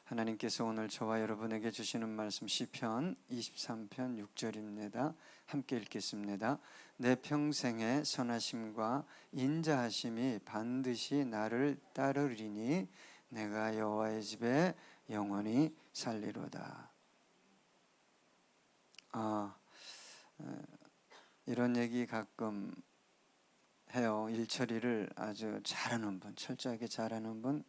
하나님께서 오늘 저와 여러분에게 주시는 말씀 시편 23편 6절입니다. 함께 읽겠습니다. 내 평생의 선하심과 인자하심이 반드시 나를 따르리니 내가 여호와의 집에 영원히 살리로다. 이런 얘기 가끔 해요. 일처리를 아주 잘하는 분, 철저하게 잘하는 분,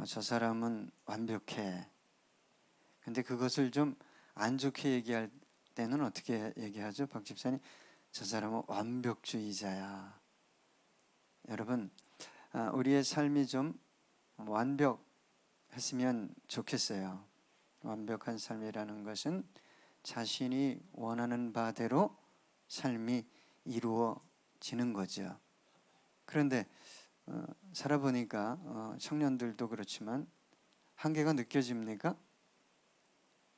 저 사람은 완벽해. 근데 그것을 좀 안 좋게 얘기할 때는 어떻게 얘기하죠? 박 집사님, 저 사람은 완벽주의자야. 여러분, 우리의 삶이 좀 완벽했으면 좋겠어요. 완벽한 삶이라는 것은 자신이 원하는 바대로 삶이 이루어지는 거죠. 그런데 살아보니까 청년들도 그렇지만 한계가 느껴집니까?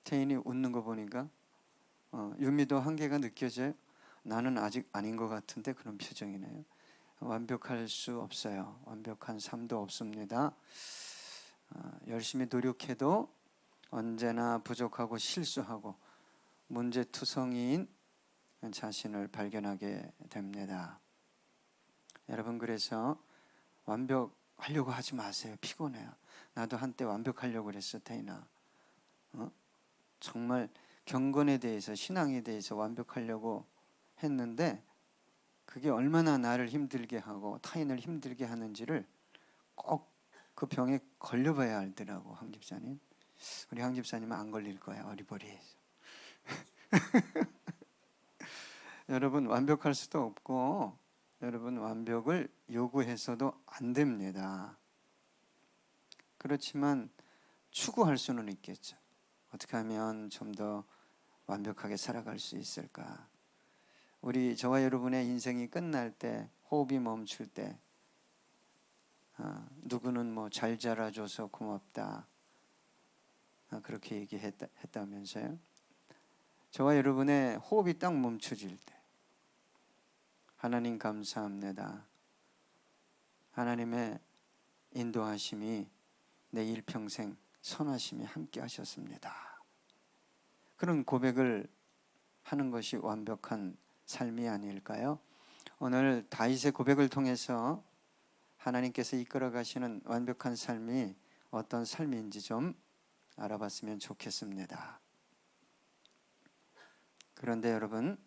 태인이 웃는 거 보니까 유미도 한계가 느껴져요? 나는 아직 아닌 것 같은데 그런 표정이네요. 완벽할 수 없어요. 완벽한 삶도 없습니다. 열심히 노력해도 언제나 부족하고 실수하고 문제투성이인 자신을 발견하게 됩니다. 여러분, 그래서 완벽하려고 하지 마세요. 피곤해요. 나도 한때 완벽하려고 그랬어, 태인아. 정말 경건에 대해서, 신앙에 대해서 완벽하려고 했는데 그게 얼마나 나를 힘들게 하고 타인을 힘들게 하는지를 꼭 그 병에 걸려봐야 알더라고, 황 집사님. 우리 황 집사님은 안 걸릴 거예요. 어리버리해서. 여러분, 완벽할 수도 없고 여러분, 완벽을 요구해서도 안 됩니다. 그렇지만 추구할 수는 있겠죠. 어떻게 하면 좀 더 완벽하게 살아갈 수 있을까? 저와 여러분의 인생이 끝날 때, 호흡이 멈출 때, 누구는 뭐 잘 자라줘서 고맙다, 그렇게 얘기했다면서요. 저와 여러분의 호흡이 딱 멈춰질 때, 하나님 감사합니다. 하나님의 인도하심이 내 일평생 선하심이 함께 하셨습니다. 그런 고백을 하는 것이 완벽한 삶이 아닐까요? 오늘 다윗의 고백을 통해서 하나님께서 이끌어 가시는 완벽한 삶이 어떤 삶인지 좀 알아봤으면 좋겠습니다. 그런데 여러분,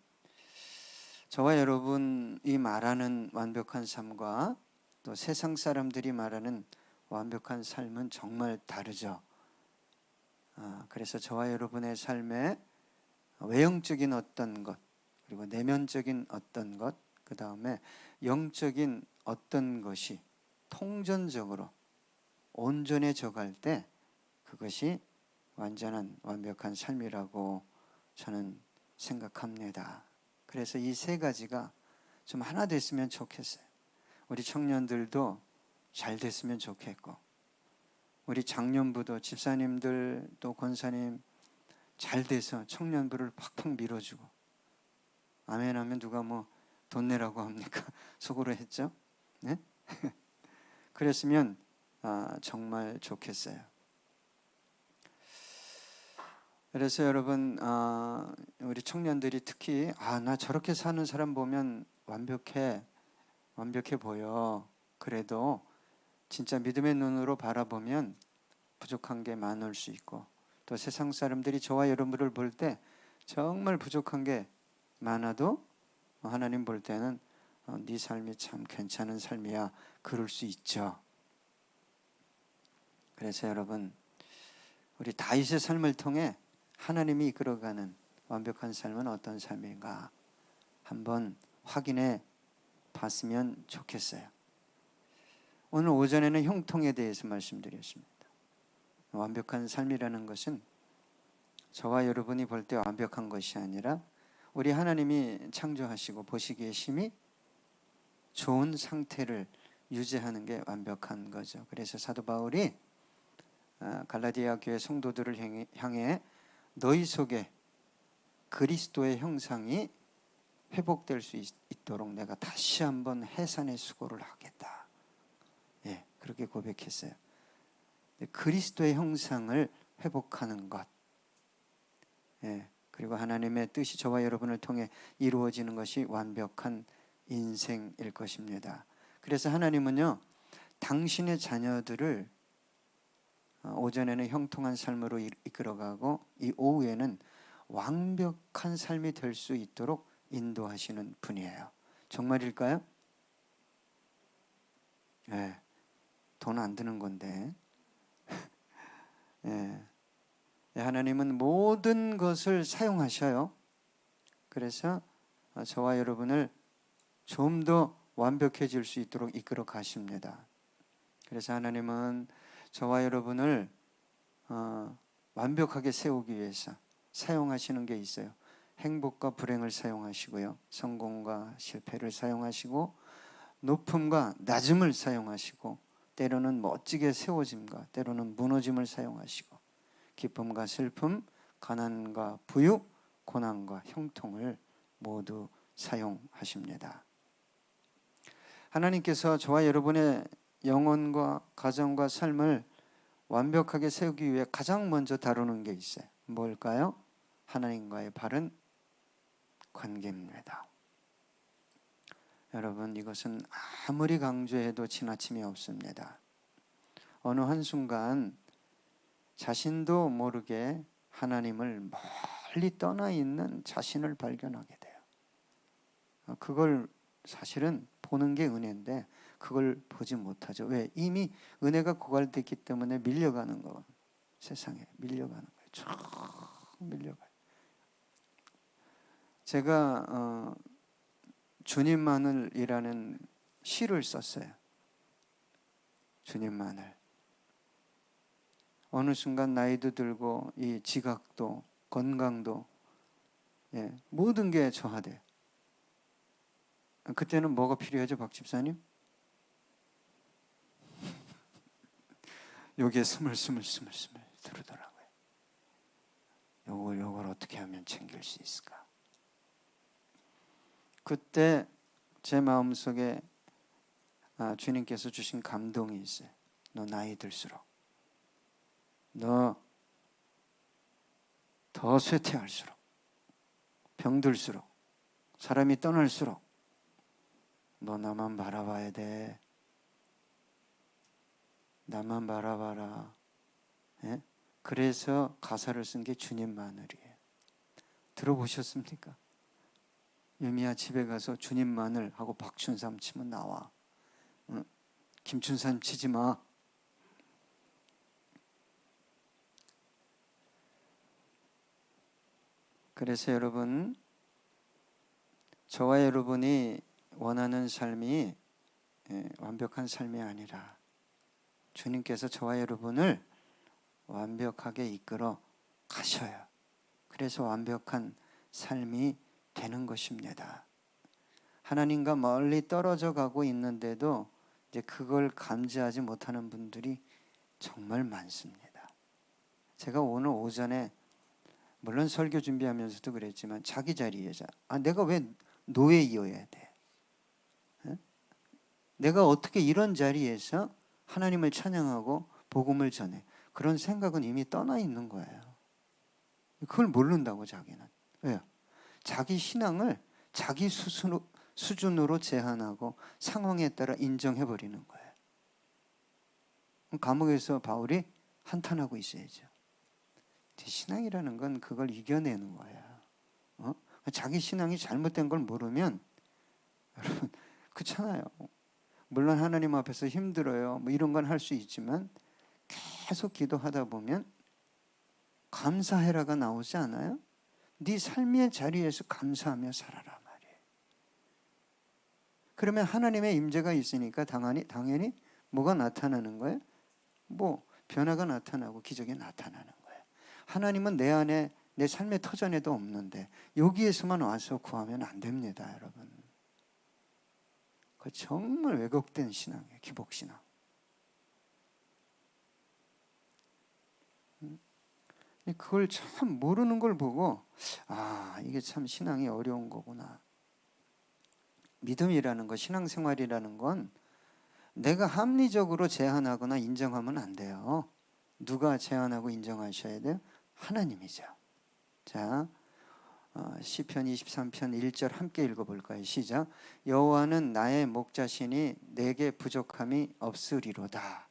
저와 여러분이 말하는 완벽한 삶과 또 세상 사람들이 말하는 완벽한 삶은 정말 다르죠. 그래서 저와 여러분의 삶에 외형적인 어떤 것, 그리고 내면적인 어떤 것, 그 다음에 영적인 어떤 것이 통전적으로 온전해져 갈 때 그것이 완전한 완벽한 삶이라고 저는 생각합니다. 그래서 이 세 가지가 좀 하나 됐으면 좋겠어요. 우리 청년들도 잘 됐으면 좋겠고, 우리 장년부도 집사님들 또 권사님 잘 돼서 청년부를 팍팍 밀어주고, 아멘 하면 누가 뭐 돈 내라고 합니까? 속으로 했죠? 네? 그랬으면 정말 좋겠어요. 그래서 여러분, 우리 청년들이 특히 나 저렇게 사는 사람 보면 완벽해 보여. 그래도 진짜 믿음의 눈으로 바라보면 부족한 게 많을 수 있고, 또 세상 사람들이 저와 여러분을 볼 때 정말 부족한 게 많아도 하나님 볼 때는 네 삶이 참 괜찮은 삶이야, 그럴 수 있죠. 그래서 여러분, 우리 다윗의 삶을 통해 하나님이 이끌어가는 완벽한 삶은 어떤 삶인가 한번 확인해 봤으면 좋겠어요. 오늘 오전에는 형통에 대해서 말씀드렸습니다. 완벽한 삶이라는 것은 저와 여러분이 볼 때 완벽한 것이 아니라 우리 하나님이 창조하시고 보시기에 심히 좋은 상태를 유지하는 게 완벽한 거죠. 그래서 사도 바울이 갈라디아 교회 성도들을 향해 너희 속에 그리스도의 형상이 회복될 수 있도록 내가 다시 한번 해산의 수고를 하겠다. 그렇게 고백했어요. 그리스도의 형상을 회복하는 것. 예, 그리고 하나님의 뜻이 저와 여러분을 통해 이루어지는 것이 완벽한 인생일 것입니다. 그래서 하나님은요, 당신의 자녀들을 오전에는 형통한 삶으로 이끌어가고 이 오후에는 완벽한 삶이 될 수 있도록 인도하시는 분이에요. 정말일까요? 예, 돈 안 드는 건데. 예, 하나님은 모든 것을 사용하셔요. 그래서 저와 여러분을 좀 더 완벽해질 수 있도록 이끌어 가십니다. 그래서 하나님은 저와 여러분을 완벽하게 세우기 위해서 사용하시는 게 있어요. 행복과 불행을 사용하시고요, 성공과 실패를 사용하시고, 높음과 낮음을 사용하시고, 때로는 멋지게 세워짐과 때로는 무너짐을 사용하시고, 기쁨과 슬픔, 가난과 부유, 고난과 형통을 모두 사용하십니다. 하나님께서 저와 여러분의 영혼과 가정과 삶을 완벽하게 세우기 위해 가장 먼저 다루는 게 있어요. 뭘까요? 하나님과의 바른 관계입니다. 여러분, 이것은 아무리 강조해도 지나침이 없습니다. 어느 한순간 자신도 모르게 하나님을 멀리 떠나 있는 자신을 발견하게 돼요. 그걸 사실은 보는 게 은혜인데 그걸 보지 못하죠. 왜? 이미 은혜가 고갈됐기 때문에 밀려가는 거. 세상에 밀려가는 거예요. 쭉 밀려가요. 제가 주님만을이라는 시를 썼어요. 주님만을. 어느 순간 나이도 들고 이 지각도 건강도 모든 게 저하돼요. 그때는 뭐가 필요하죠, 박 집사님? 요게 스물스물 들으더라고요. 요걸 어떻게 하면 챙길 수 있을까? 그때 제 마음속에 주님께서 주신 감동이 있어요. 너 나이 들수록, 너 더 쇠퇴할수록, 병들수록, 사람이 떠날수록 너 나만 바라봐야 돼. 나만 바라봐라. 예? 그래서 가사를 쓴 게 주님만을이에요. 들어보셨습니까? 유미야, 집에 가서 주님만을 하고 박춘삼 치면 나와. 김춘삼 치지 마. 그래서 여러분, 저와 여러분이 원하는 삶이 완벽한 삶이 아니라 주님께서 저와 여러분을 완벽하게 이끌어 가셔요. 그래서 완벽한 삶이 되는 것입니다. 하나님과 멀리 떨어져 가고 있는데도 이제 그걸 감지하지 못하는 분들이 정말 많습니다. 제가 오늘 오전에 물론 설교 준비하면서도 그랬지만 자기 자리에서 내가 왜 노예이어야 돼? 내가 어떻게 이런 자리에서 하나님을 찬양하고 복음을 전해? 그런 생각은 이미 떠나 있는 거예요. 그걸 모른다고 자기는. 왜요? 자기 신앙을 자기 수준으로 제한하고 상황에 따라 인정해버리는 거예요. 감옥에서 바울이 한탄하고 있어야죠. 신앙이라는 건 그걸 이겨내는 거예요. 자기 신앙이 잘못된 걸 모르면 여러분 그렇잖아요. 물론 하나님 앞에서 힘들어요. 뭐 이런 건 할 수 있지만 계속 기도하다 보면 감사해라가 나오지 않아요? 네 삶의 자리에서 감사하며 살아라 말이에요. 그러면 하나님의 임재가 있으니까 당연히 뭐가 나타나는 거예요? 뭐 변화가 나타나고 기적이 나타나는 거예요. 하나님은 내 안에 내 삶의 터전에도 없는데 여기에서만 와서 구하면 안 됩니다, 여러분. 그 정말 왜곡된 신앙이에요, 기복신앙. 그걸 참 모르는 걸 보고 이게 참 신앙이 어려운 거구나. 믿음이라는 거, 신앙생활이라는 건 내가 합리적으로 제한하거나 인정하면 안 돼요. 누가 제안하고 인정하셔야 돼요? 하나님이죠. 자, 시편 23편 1절 함께 읽어볼까요? 시작. 여호와는 나의 목자시니 내게 부족함이 없으리로다.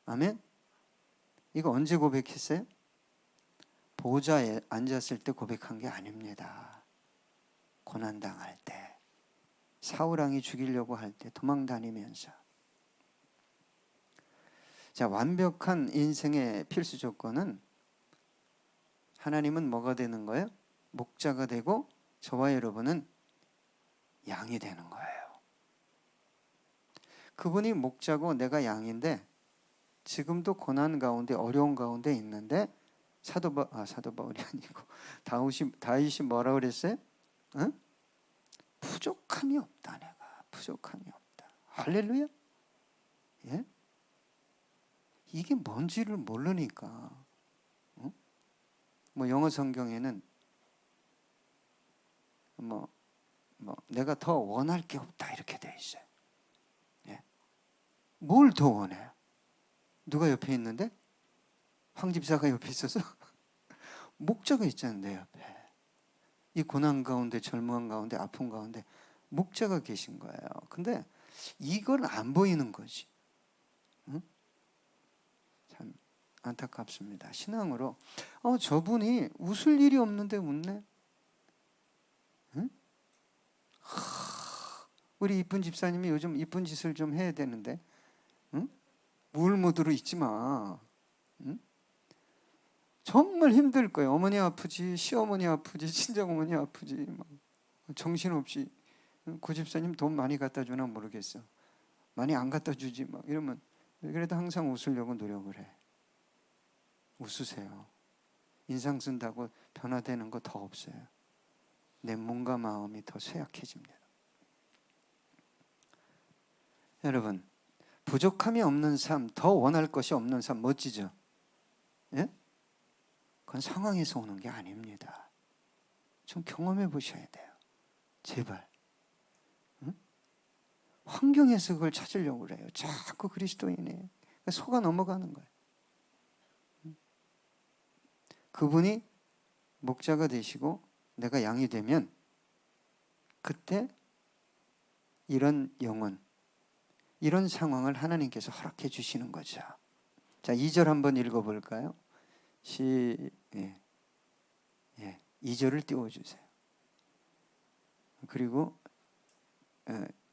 아멘. 이거 언제 고백했어요? 보좌에 앉았을 때 고백한 게 아닙니다. 고난당할 때, 사울왕이 죽이려고 할 때 도망다니면서. 자, 완벽한 인생의 필수 조건은 하나님은 뭐가 되는 거예요? 목자가 되고 저와 여러분은 양이 되는 거예요. 그분이 목자고 내가 양인데 지금도 고난 가운데 어려운 가운데 있는데 사도 바울이 아니고 다윗이 뭐라 그랬어요? 응? 부족함이 없다. 내가 부족함이 없다. 할렐루야. 예? 이게 뭔지를 모르니까. 응? 뭐 영어 성경에는 뭐 내가 더 원할 게 없다 이렇게 돼 있어요. 예? 뭘 더 원해요? 누가 옆에 있는데? 황 집사가 옆에 있어서 목자가 있잖아요, 내 옆에. 이 고난 가운데, 절망 가운데, 아픔 가운데 목자가 계신 거예요. 근데 이걸 안 보이는 거지. 응? 참 안타깝습니다. 신앙으로 저분이 웃을 일이 없는데 웃네. 응? 우리 이쁜 집사님이 요즘 이쁜 짓을 좀 해야 되는데, 응? 무을무드로 있지 마. 응? 정말 힘들 거예요. 어머니 아프지, 시어머니 아프지, 친정어머니 아프지, 막 정신없이. 고 집사님 돈 많이 갖다 주나 모르겠어. 많이 안 갖다 주지 막 이러면 그래도 항상 웃으려고 노력을 해. 웃으세요. 인상 쓴다고 변화되는 거 더 없어요. 내 몸과 마음이 더 쇠약해집니다. 여러분, 부족함이 없는 삶, 더 원할 것이 없는 삶 멋지죠? 예? 그건 상황에서 오는 게 아닙니다. 좀 경험해 보셔야 돼요. 제발. 응? 환경에서 그걸 찾으려고 그래요. 자꾸 그리스도인이에요. 속아 넘어가는 거예요. 응? 그분이 목자가 되시고 내가 양이 되면 그때 이런 영혼, 이런 상황을 하나님께서 허락해 주시는 거죠. 자, 2절 한번 읽어볼까요? 2절을 띄워주세요. 그리고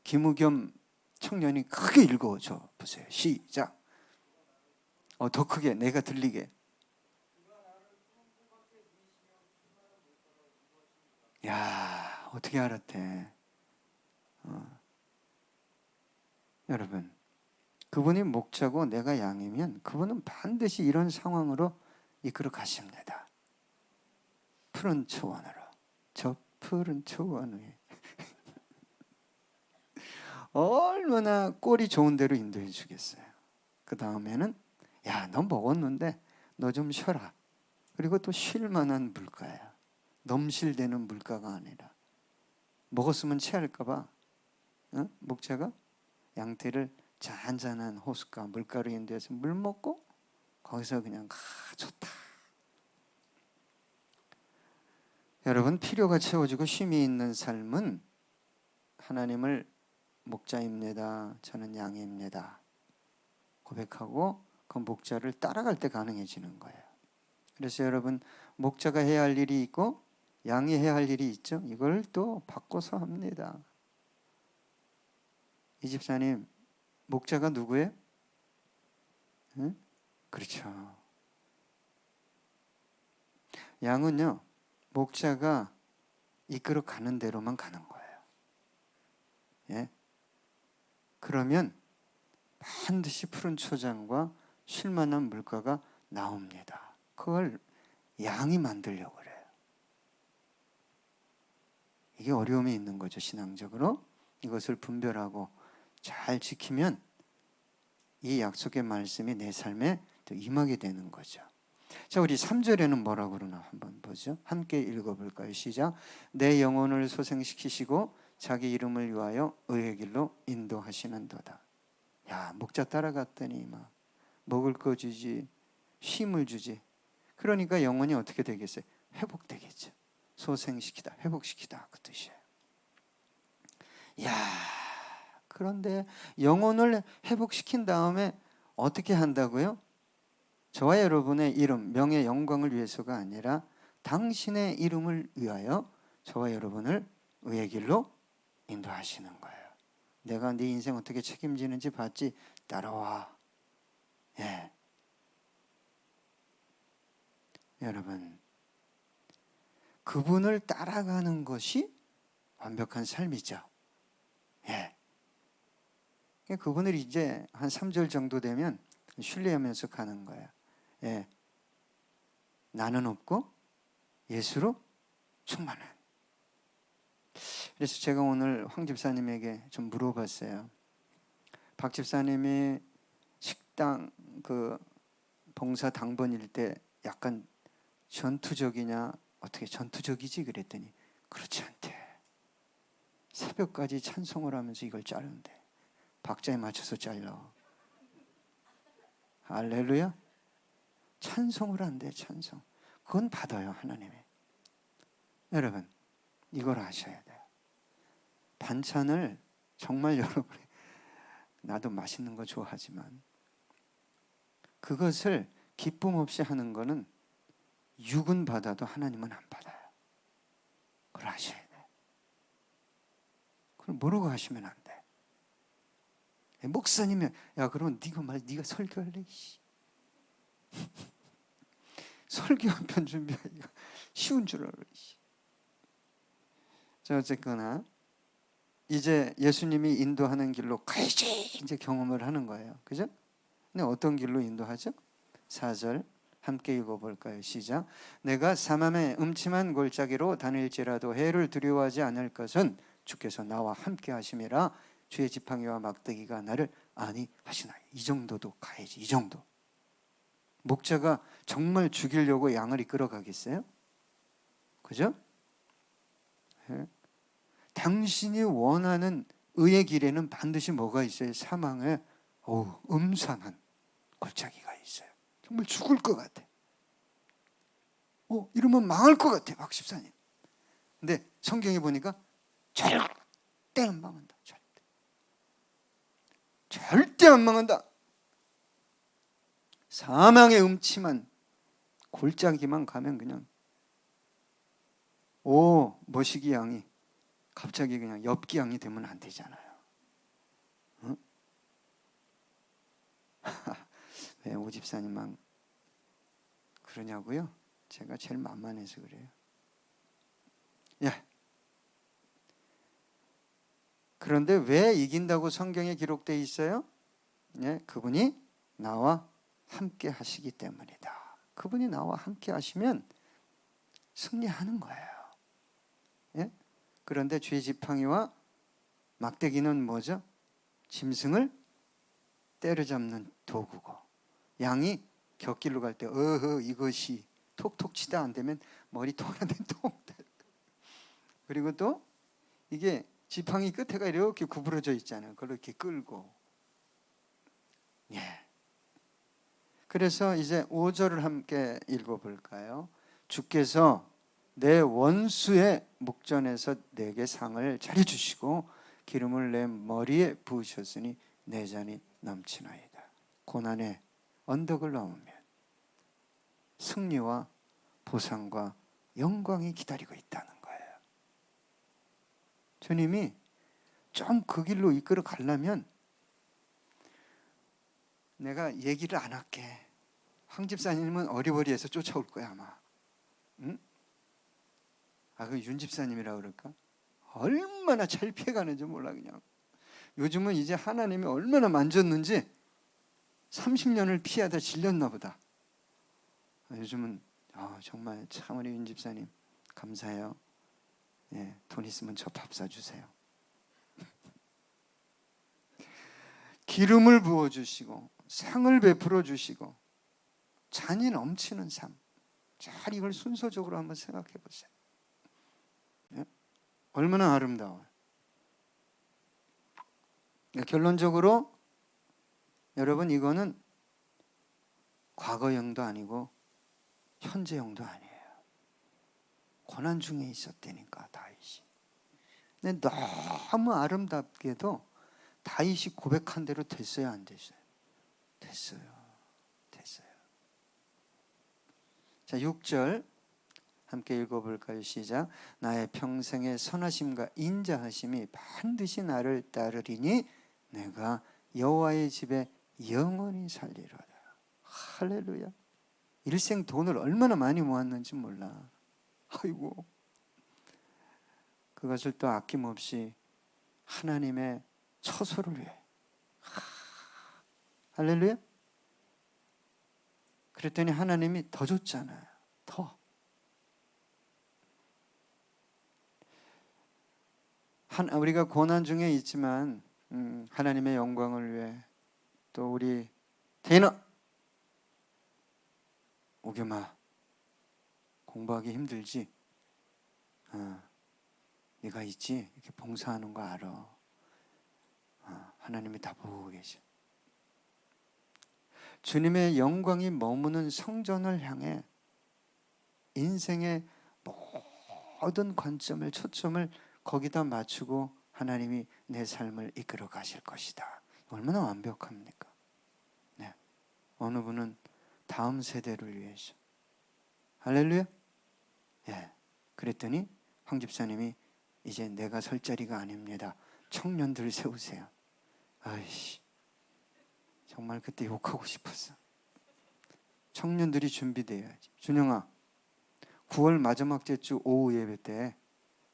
김우겸 청년이 크게 읽어줘 보세요. 시작. 더 크게 내가 들리게. 야, 어떻게 알았대? 여러분, 그분이 목자고 내가 양이면 그분은 반드시 이런 상황으로 이끌어 가십니다. 푸른 초원으로. 저 푸른 초원 위에 얼마나 꼴이 좋은 대로 인도해 주겠어요. 그 다음에는 야, 너 먹었는데 너 좀 쉬어라. 그리고 또 쉴 만한 물가야. 넘실대는 물가가 아니라 먹었으면 체할까 봐 목자가 양떼를 잔잔한 호숫가 물가로 인도해서 물 먹고 거기서 그냥 좋다. 여러분, 필요가 채워지고 쉼이 있는 삶은 하나님을 목자입니다. 저는 양입니다. 고백하고 그 목자를 따라갈 때 가능해지는 거예요. 그래서 여러분, 목자가 해야 할 일이 있고 양이 해야 할 일이 있죠. 이걸 또 바꿔서 합니다. 이 집사님, 목자가 누구예요? 응? 그렇죠. 양은요, 목자가 이끌어 가는 대로만 가는 거예요. 예? 그러면 반드시 푸른 초장과 쉴만한 물가가 나옵니다. 그걸 양이 만들려고 그래요. 이게 어려움이 있는 거죠, 신앙적으로. 이것을 분별하고 잘 지키면 이 약속의 말씀이 내 삶에 또 임하게 되는 거죠. 자, 우리 3절에는 뭐라고 그러나 한번 보죠. 함께 읽어볼까요? 시작. 내 영혼을 소생시키시고 자기 이름을 위하여 의의 길로 인도하시는도다. 야, 목자 따라갔더니 막 먹을 거 주지, 쉼을 주지. 그러니까 영혼이 어떻게 되겠어요? 회복되겠죠. 소생시키다, 회복시키다 그 뜻이에요. 야, 그런데 영혼을 회복시킨 다음에 어떻게 한다고요? 저와 여러분의 이름, 명예, 영광을 위해서가 아니라 당신의 이름을 위하여 저와 여러분을 의의 길로 인도하시는 거예요. 내가 네 인생 어떻게 책임지는지 봤지? 따라와. 예. 여러분, 그분을 따라가는 것이 완벽한 삶이죠. 예. 그분을 이제 한 3절 정도 되면 신뢰하면서 가는 거예요. 예. 나는 없고 예수로 충만한. 그래서 제가 오늘 황 집사님에게 좀 물어봤어요. 박 집사님이 식당 그 봉사 당번일 때 약간 전투적이냐? 어떻게 전투적이지? 그랬더니 그렇지 않대. 새벽까지 찬송을 하면서 이걸 자르는데 박자에 맞춰서 잘라. 할렐루야. 찬송을 한대. 찬송. 그건 받아요, 하나님이. 여러분, 이걸 아셔야 돼요. 반찬을 정말 여러분이, 나도 맛있는 거 좋아하지만 그것을 기쁨 없이 하는 거는 육은 받아도 하나님은 안 받아요. 그걸 아셔야 돼요. 그걸 모르고 하시면 안 돼. 목사님이 야 그러면 네가 설교할래? 설교 한 편 준비하기가 쉬운 줄 알아. 자, 어쨌거나 이제 예수님이 인도하는 길로 가야지 이제 경험을 하는 거예요. 그죠? 근데 어떤 길로 인도하죠? 4절 함께 읽어볼까요? 시작. 내가 사맘에 음침한 골짜기로 다닐지라도 해를 두려워하지 않을 것은 주께서 나와 함께 하심이라. 주의 지팡이와 막대기가 나를 안위하시나이. 이 정도도 가야지. 이 정도. 목자가 정말 죽이려고 양을 이끌어 가겠어요? 그죠? 네. 당신이 원하는 의의 길에는 반드시 뭐가 있어요? 사망의 음산한 골짜기가 있어요. 정말 죽을 것 같아. 이러면 망할 것 같아, 박 집사님. 근데 성경에 보니까 절대 안 망한다. 절대 안 망한다. 사망의 음침한 골짜기만 가면 그냥 머시기 양이 갑자기 그냥 엽기 양이 되면 안 되잖아요. 응? 왜 오집사님만 그러냐고요? 제가 제일 만만해서 그래요. 예. 그런데 왜 이긴다고 성경에 기록되어 있어요? 예, 그분이 나와 함께 하시기 때문이다. 그분이 나와 함께 하시면 승리하는 거예요. 예? 그런데 주의 지팡이와 막대기는 뭐죠? 짐승을 때려잡는 도구고, 양이 곁길로 갈 때 이것이 톡톡 치다 안 되면 머리통한테 톡. 그리고 또 이게 지팡이 끝에가 이렇게 구부러져 있잖아요. 그걸 이렇게 끌고. 예. 그래서 이제 5절을 함께 읽어볼까요? 주께서 내 원수의 목전에서 내게 상을 차려주시고 기름을 내 머리에 부으셨으니 내 잔이 넘치나이다. 고난의 언덕을 넘으면 승리와 보상과 영광이 기다리고 있다는 거예요. 주님이 좀 그 길로 이끌어 가려면 내가 얘기를 안 할게. 황 집사님은 어리버리해서 쫓아올 거야 아마. 응? 그 윤 집사님이라 그럴까? 얼마나 잘 피해가는지 몰라 그냥. 요즘은 이제 하나님이 얼마나 만졌는지 30년을 피하다 질렸나 보다. 요즘은 정말 참 우리 윤 집사님 감사해요. 예, 돈 있으면 저 밥 사주세요. 기름을 부어주시고 상을 베풀어 주시고 잔이 넘치는 삶. 잘 이걸 순서적으로 한번 생각해 보세요. 예? 얼마나 아름다워요. 결론적으로 여러분 이거는 과거형도 아니고 현재형도 아니에요. 고난 중에 있었다니까 다윗이. 근데 너무 아름답게도 다윗이 고백한 대로 됐어요, 안 됐어요? 됐어요. 자, 6절 함께 읽어볼까요? 시작. 나의 평생의 선하심과 인자하심이 반드시 나를 따르리니 내가 여호와의 집에 영원히 살리로다. 할렐루야. 일생 돈을 얼마나 많이 모았는지 몰라. 아이고, 그것을 또 아낌없이 하나님의 처소를 위해. 할렐루야. 그랬더니 하나님이 더 줬잖아요. 더. 우리가 고난 중에 있지만 하나님의 영광을 위해 또 우리 대인아, 오겸아, 공부하기 힘들지? 네가 있지? 이렇게 봉사하는 거 알아. 하나님이 다 보고 계셔. 주님의 영광이 머무는 성전을 향해 인생의 모든 관점을, 초점을 거기다 맞추고 하나님이 내 삶을 이끌어 가실 것이다. 얼마나 완벽합니까? 네. 어느 분은 다음 세대를 위해서. 할렐루야. 예. 그랬더니 황 집사님이 이제 내가 설 자리가 아닙니다. 청년들 세우세요. 아이씨, 정말 그때 욕하고 싶었어. 청년들이 준비돼야지. 준영아, 9월 마지막 주 오후 예배 때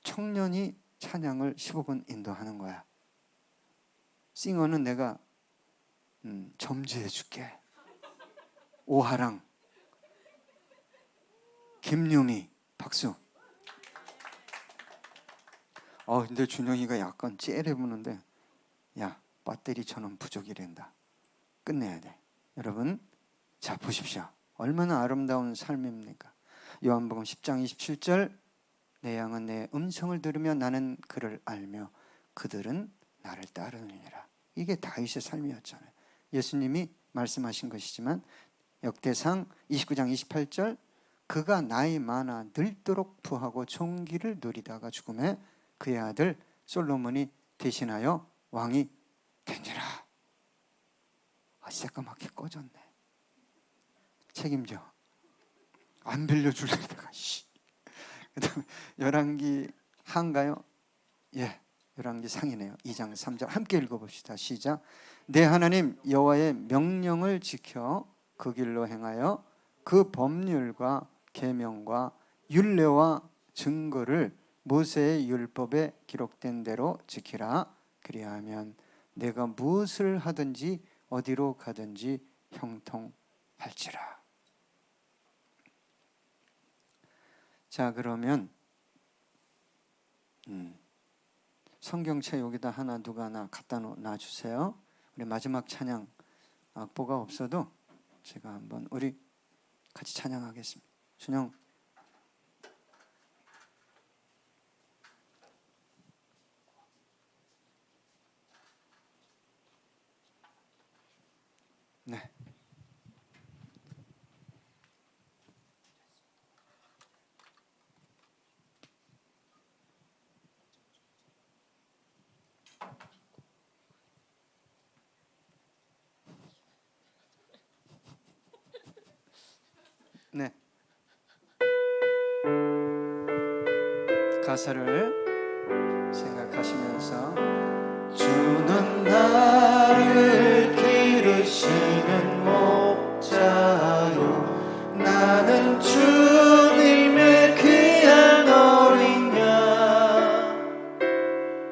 청년이 찬양을 15분 인도하는 거야. 싱어는 내가 점지해 줄게. 오하랑, 김유미, 박수. 근데 준영이가 약간 째려 보는데, 야, 배터리 전원 부족이란다. 끝내야 돼. 여러분, 자 보십시오. 얼마나 아름다운 삶입니까? 요한복음 10장 27절, 내 양은 내 음성을 들으며 나는 그를 알며 그들은 나를 따르느니라. 이게 다윗의 삶이었잖아요. 예수님이 말씀하신 것이지만 역대상 29장 28절, 그가 나이 많아 늙도록 부하고 종기를 누리다가 죽음에 그의 아들 솔로몬이 대신하여 왕이 되니라. 새까맣게 꺼졌네. 책임져. 안 빌려주려다가. 그 다음에 열왕기 한가요? 예, 열왕기 상이네요. 2장 3절 함께 읽어봅시다. 시작. 내 하나님 여호와의 명령을 지켜 그 길로 행하여 그 법률과 계명과 율례와 증거를 모세의 율법에 기록된 대로 지키라. 그리하면 내가 무엇을 하든지 어디로 가든지 형통할지라. 자, 그러면 성경책 여기다 하나 누가 하나 갖다 놔주세요. 우리 마지막 찬양 악보가 없어도 제가 한번 우리 같이 찬양하겠습니다. 준영. 네. 네. 가사를 생각하시면서 주는 나를 기르시는 목자요 나는 주님의 귀한 어린 양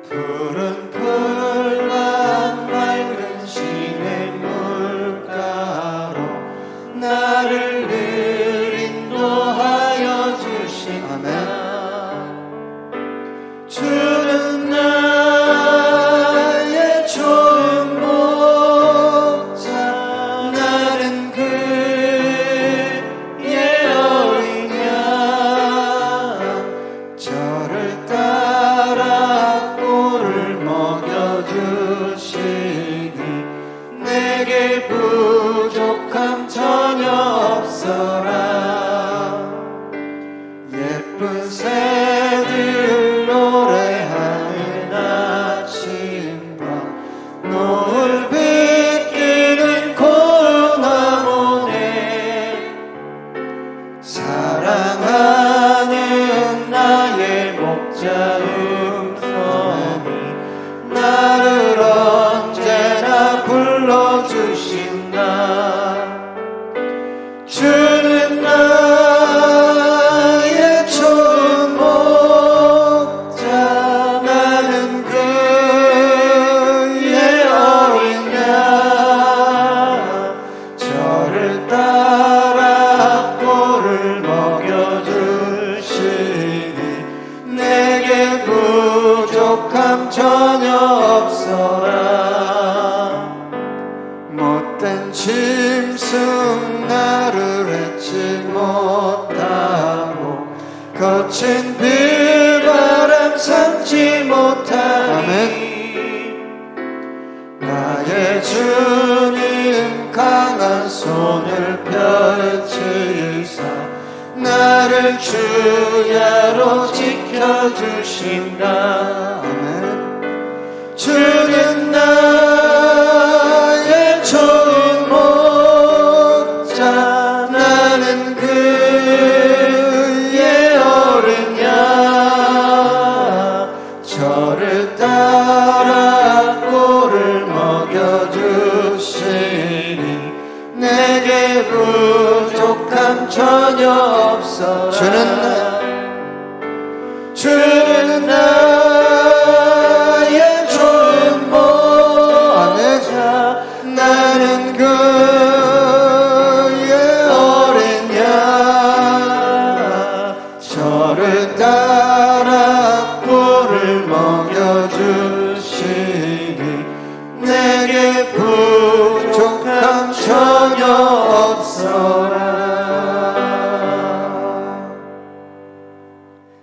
푸른 풀과 맑은 시냇물가로 나를 늘 인도하여 주시나 주는 나의 좋은 목자 나는 그의 어린 못하고 거친 비바람 삼지 못하니 나의 주님 강한 손을 펼치사 나를 주야로 지켜주신다. 아멘. 주는 나의 좋은 목자 나는 그의 어린 양 저를 따라 꼴을 먹여주시니 내게 부족함 전혀 없어. 주는 나의 좋은 목자 나는 그의 어린 양 저를 따라 꼴을 먹여주시니 내게 부족함 전혀 없어.